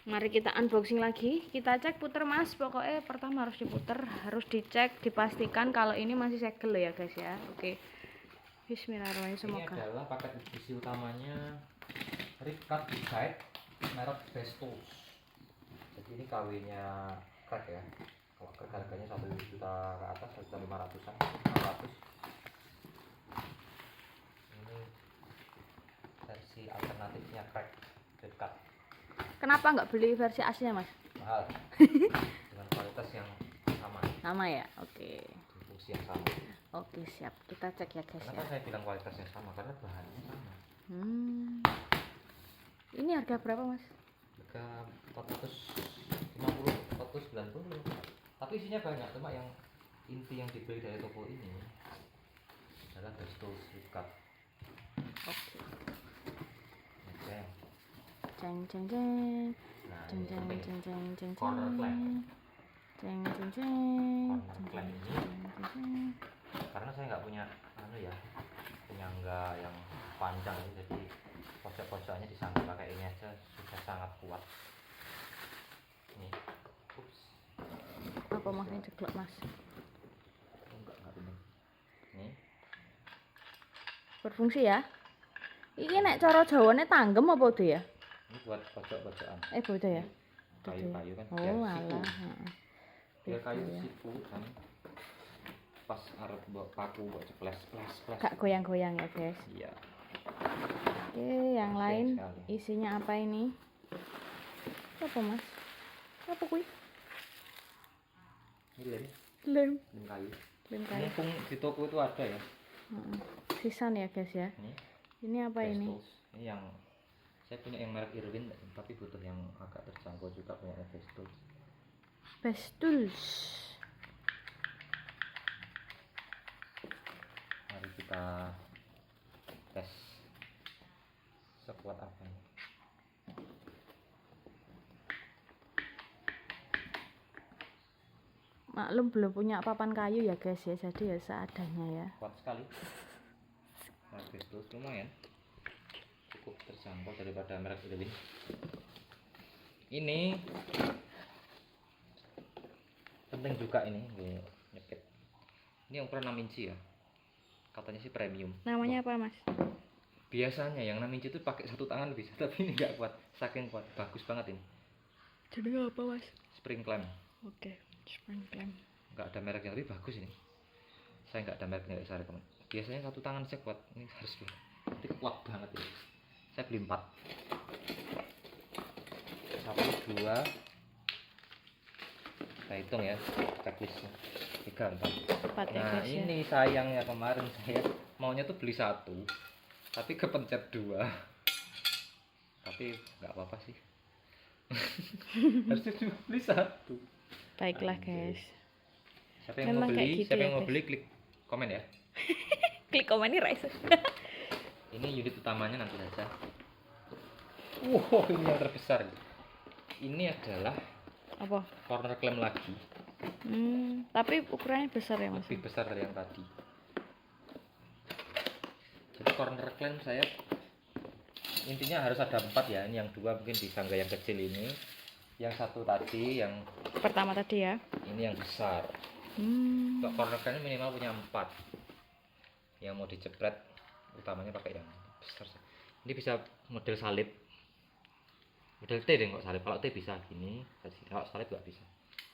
Mari kita unboxing lagi. Kita cek puter mas. Pokoknya pertama harus diputer, harus dicek, dipastikan kalau ini masih segel ya guys ya. Oke. Bismillahirrahmanirrahim. Semoga. Ini adalah paket isi utamanya Ripcat Guide merek Best Tools. Jadi ini KW-nya crack ya. Kalau crack harganya 1 juta ke atas, 1.500-an, 600. Ini versi alternatifnya crack Ripcat. Kenapa nggak beli versi aslinya mas? Mahal. Dengan kualitas yang sama. Sama ya. Oke. Fungsi yang sama. Oke siap. Kita cek ya guys. Kenapa ya. saya bilang kualitasnya sama? Karena bahannya sama. Ini harga berapa mas? Harga 450, 490. Tapi isinya banyak, cuma yang inti yang dibeli dari toko ini adalah Best Tools Ripcat. Oke. Oke. Ceng ceng ceng. Nah, Ceng ini ceng penting. ceng ceng ceng. Corner clamp. Ceng ceng ceng. Corner clamp ini karena saya nggak punya penyangga yang panjang, jadi pojok-pojoknya disangga pakai ini aja sudah sangat kuat. Nih, ups. Apa maksudnya jeglok mas? Enggak benar. Nih, Berfungsi ya? Iki nek cara Jawane tanggem apa tuh ya? ini buat pojok-pojokan. Bodo ya. Kayu-kayu kan. Oh biar siku. alah. Biar kayu ya. siku kan. Pas arep mbok paku mbok ceples. Gak goyang-goyang ya guys. Iya. Oke, yang Oke, lain sekali. isinya apa ini? Apa mas? Apa kuy? Ini lem Lem. kayu. Lem kayu. Mumpung di toko itu ada ya. Sisan ya guys ya. Ini Ini apa Best ini? Tools. Ini yang saya punya yang merek Irwin, tapi butuh yang agak terjangkau juga, punya Best Tools. Best Tools. Mari kita tes sekuat apa ini. Maklum belum punya papan kayu ya guys ya, jadi ya seadanya ya. Kuat sekali. Nah, Best Tools lumayan cukup terjangkau daripada merek Irwin. Ini penting juga ini nyepit. Ini ukuran 6 inci ya, katanya sih premium. Namanya apa mas? Biasanya yang 6 inci itu pakai satu tangan bisa, tapi ini nggak kuat, saking kuat. Bagus banget ini. Jadi apa mas? Spring clamp. Oke, spring clamp. Nggak ada mereknya, tapi bagus ini. Saya nggak ada mereknya, nggak saya rekomend. Biasanya satu tangan saya kuat, ini harus dua. Ini kuat banget ini. Saya beli 4. 1, 2. Kita hitung ya checklistnya. 3, 4. Ya, Nah guys, ya. ini sayangnya kemarin saya maunya tuh beli 1, tapi kepencet 2. Tapi nggak apa-apa sih. Harusnya cuma beli 1. Baiklah Anjir. guys. Siapa yang Memang mau kayak beli, gitu siapa ya, yang mau guys. beli klik komen ya. Klik komen nih Rais. Ini unit utamanya nanti saja. Wow, ini yang terbesar. Ini adalah Apa? corner clamp lagi, Tapi ukurannya besar ya mas. lebih besar dari yang tadi. Jadi corner clamp saya intinya harus ada 4 ya. Ini yang 2 mungkin disangga yang kecil ini. Yang 1 tadi yang Pertama tadi ya. ini yang besar. Untuk corner clamp minimal punya 4. Yang mau dicepret utamanya pakai yang besar. Ini bisa model salib. Model T deh kok salib. Kalau T bisa gini, kalau salib nggak bisa.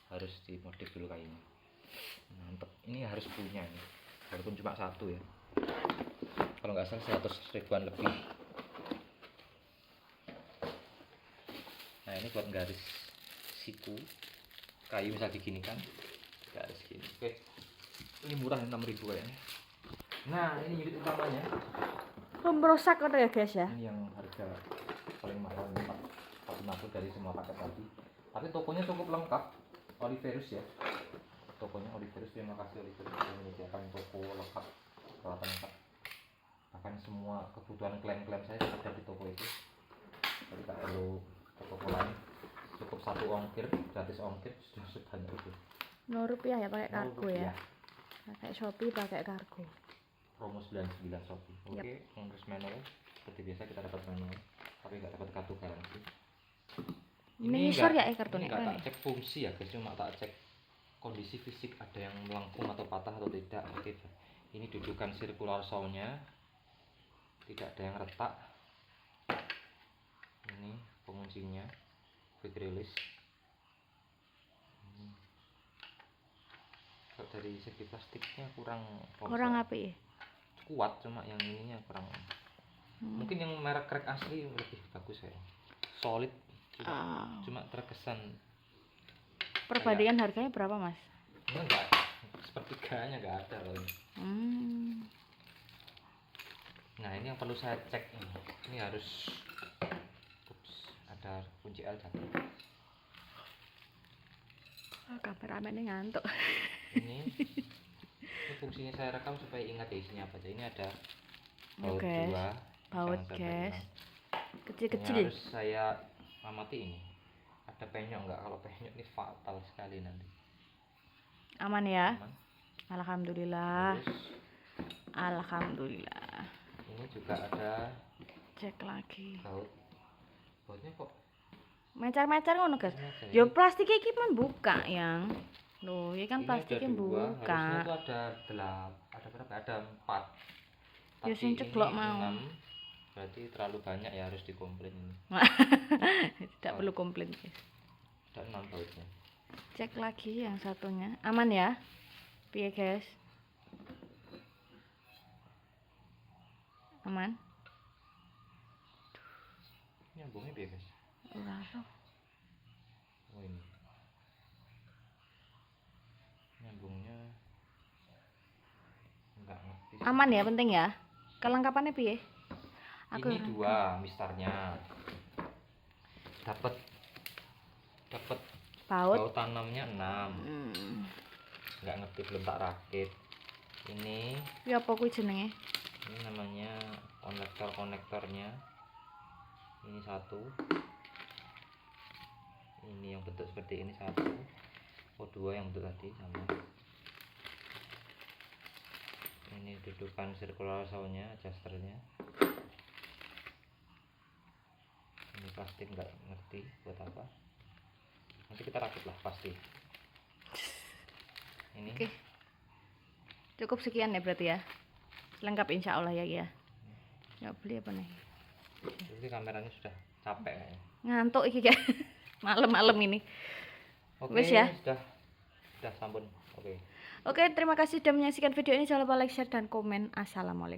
Harus dimodif dulu kayaknya. Mantep. Ini harus punya ini. Walaupun cuma 1 ya. Kalau nggak salah 100 ribuan lebih. Nah ini buat garis siku kayu bisa diginikan, garis gini. Oke, ini murah 6.000 kayaknya. Nah ini unit utamanya. Merusak kok ya guys ya. Ini yang harga paling mahal, 450 dari semua paket tadi. Tapi tokonya cukup lengkap, Oliverus ya. Tokonya Oliverus, terima kasih Oliverus sudah menyediakan toko lengkap, peralatan lengkap. Bahkan semua kebutuhan klaim-klaim saya ada di toko itu. Jadi tak perlu ke toko lain. Cukup 1 ongkir, gratis ongkir sudah sebanyak itu. Rp0 ya pakai kargo ya. Rupiah. Pakai Shopee pakai kargo. Promo 99 Shopee. Oke, ngurus manual. Seperti biasa kita dapat manual, tapi nggak dapat kartu garansi. Ini ngisor ya kartunya. Enggak tak cek fungsi ya guys, cuma tak cek kondisi fisik, ada yang melengkung atau patah atau tidak. Oke, ini dudukan circular saw-nya, tidak ada yang retak. Ini penguncinya, quick release. Kalau dari segi plastiknya kurang apa ya? Kuat, cuma yang ininya kurang. Mungkin yang merek crack asli lebih bagus ya, solid. Cuma terkesan. Perbandingan harganya berapa mas? Enggak, sepertiganya enggak ada loh ini. Nah ini yang perlu saya cek ini. Ini harus ada kunci L satu. Kameramennya ngantuk. Ini fungsinya saya rekam supaya ingat ya isinya apa aja. Ini ada baut dua, baut gas kecil-kecil. Harus saya amati ini. Ada penyok enggak? Kalau penyok ini fatal sekali nanti. Aman ya? Aman. Alhamdulillah. Terus, alhamdulillah. Ini juga ada. Cek lagi. Bautnya kok mecer-mecer ngono guys. Yo plastiknya iki men buka yang. Loh, ini kan plastiknya buka. Harusnya itu ada berapa? Ada 4. Yo sing ceklok mau. 6. Berarti terlalu banyak ya, harus dikomplain ini. Tidak perlu komplain guys. Ada 6 bautnya. Cek lagi yang satunya. Aman ya? Piye guys? Aman? Nyambungnya piye guys? Ora tahu. Oh ini. Nyambungnya enggak ngerti. Aman ya, penting ya. Kelengkapannya piye? Ini 2 mistarnya. Dapat baut tanamnya 6. Enggak ngerti, belum tak rakit. Ini ya apa kuwi jenenge? Ini namanya konektornya. Ini 1. Ini yang bentuk seperti ini 1. Oh 2 yang bentuk tadi sama. Ini dudukan circular saw-nya, adjusternya. Ini plastik nggak ngerti buat apa. Nanti kita rakit lah pasti. Ini. Oke. Cukup sekian ya berarti ya. Lengkap insya Allah ya ya. Nggak beli apa nih? Jadi kameranya sudah capek kayaknya. Ngantuk iki guys. Malam-malam ini. Oke, wis ya. Sudah sampun. Oke. Oke, terima kasih sudah menyaksikan video ini. Jangan lupa like, share dan komen. Assalamualaikum.